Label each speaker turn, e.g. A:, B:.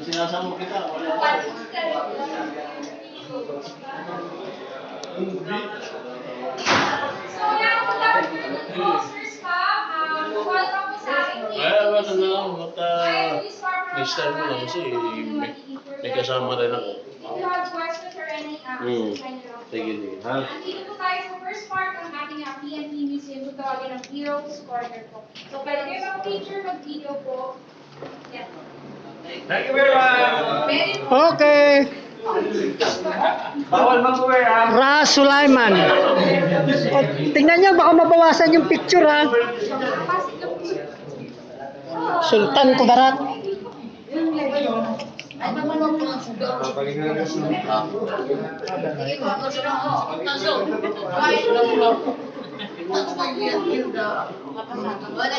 A: Sinasama kita.
B: So, yan po tayo ng posters pa. Welcome po sa akin.
A: Wala na lang. Next time mo lang kasi may kasama rin ako.
B: If you have questions or any kind of
A: Sige, sige. Ha?
B: andito po tayo sa first part ng ating PNP Museum. Kung tawagin ng Heroes Corner po. So, pwede kayo mag-picture, mag-video po. Yan.
C: Thank you very much.
B: Very po.
D: Okay.
C: Bawal mag-wear ha.
D: Ras Sulaiman. O, tingnan niyo, baka mabawasan yung picture ha. Sultan Kudarat.
E: Wala